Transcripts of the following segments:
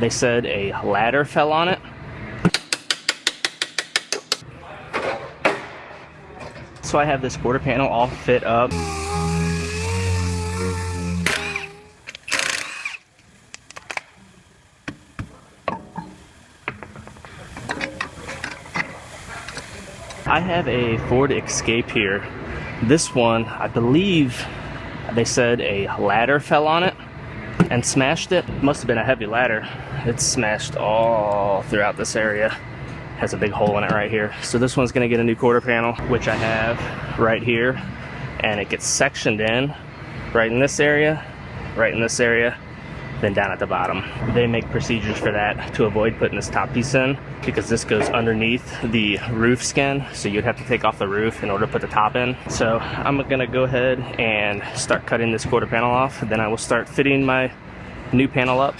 They said a ladder fell on it. So I have this quarter panel all fit up. I have a Ford Escape here. This one, I believe they said a ladder fell on it and smashed it. Must have been a heavy ladder. It's smashed all throughout this area. Has a big hole in it right here. So this one's gonna get a new quarter panel, which I have right here. And it gets sectioned in right in this area, then down at the bottom. They make procedures for that to avoid putting this top piece in, because this goes underneath the roof skin, so you'd have to take off the roof in order to put the top in. So I'm gonna go ahead and start cutting this quarter panel off, then I will start fitting my new panel up.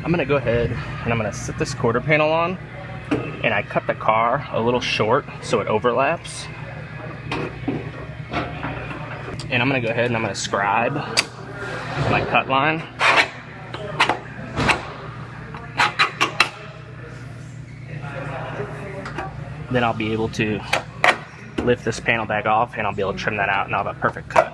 I'm gonna go ahead and I'm gonna sit this quarter panel on, and I cut the car a little short so it overlaps. And I'm gonna go ahead and I'm gonna scribe my cut line. Then I'll be able to lift this panel back off and I'll be able to trim that out and I'll have a perfect cut.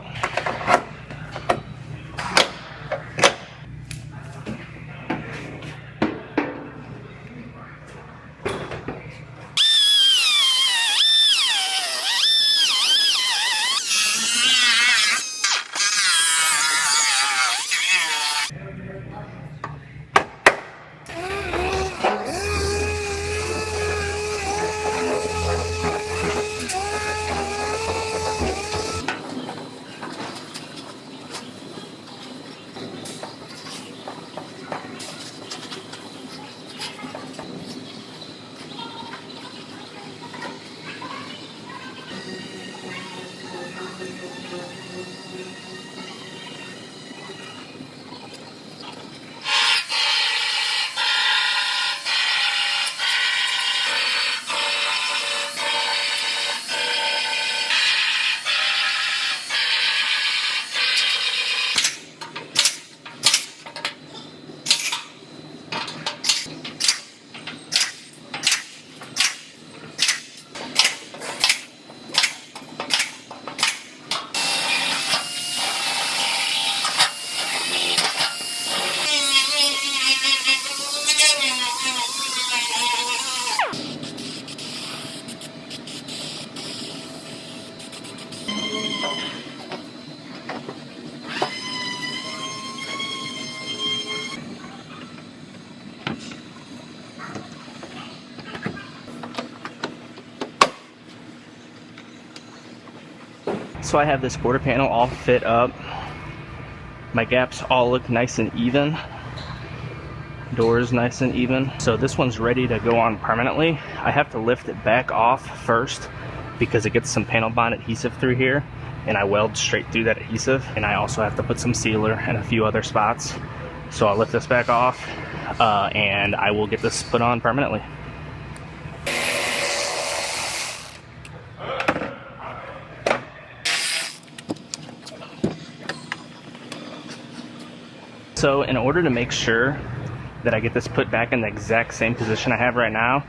So I have this quarter panel all fit up. My gaps all look nice and even. Doors nice and even. So this one's ready to go on permanently. I have to lift it back off first because it gets some panel bond adhesive through here, and I weld straight through that adhesive. And I also have to put some sealer and a few other spots. So I'll lift this back off and I will get this put on permanently. So in order to make sure that I get this put back in the exact same position I have right now,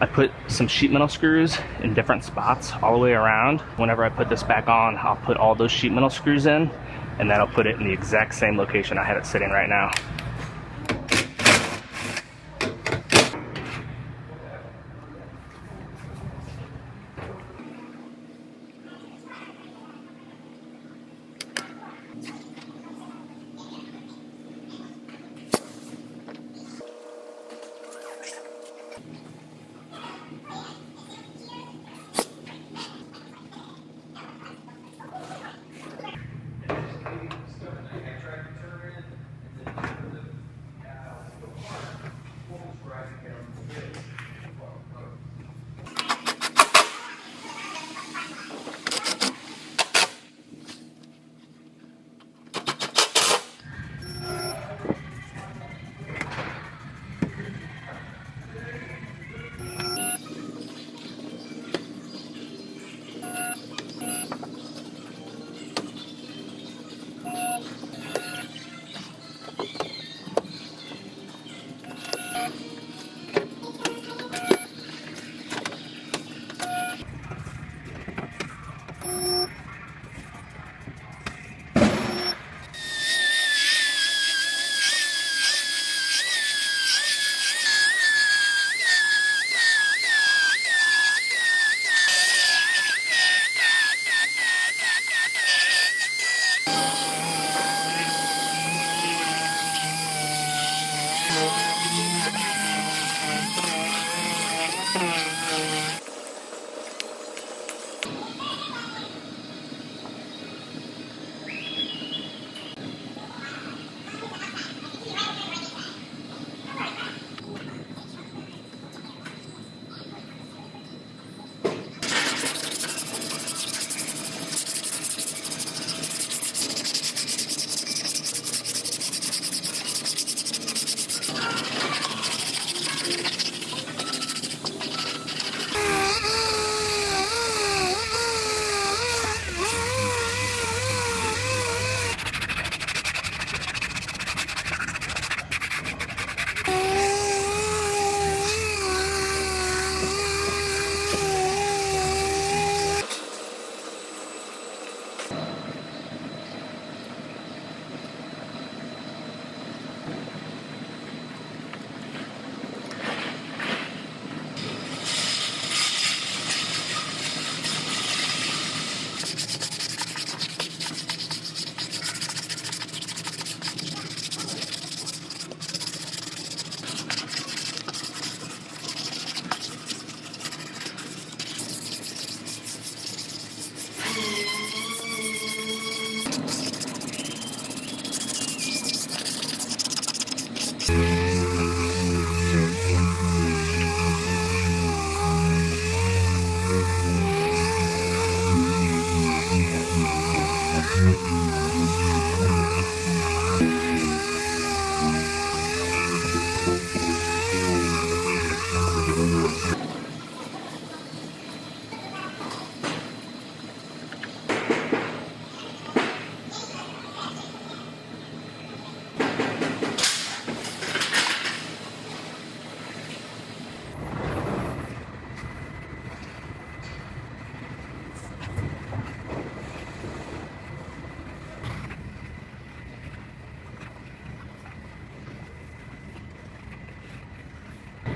I put some sheet metal screws in different spots all the way around. Whenever I put this back on, I'll put all those sheet metal screws in, and that'll put it in the exact same location I have it sitting right now.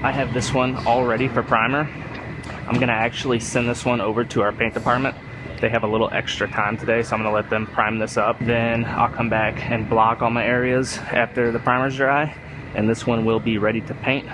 I have this one all ready for primer. I'm gonna actually send this one over to our paint department. They have a little extra time today, so I'm gonna let them prime this up. Then I'll come back and block all my areas after the primer's dry, and this one will be ready to paint.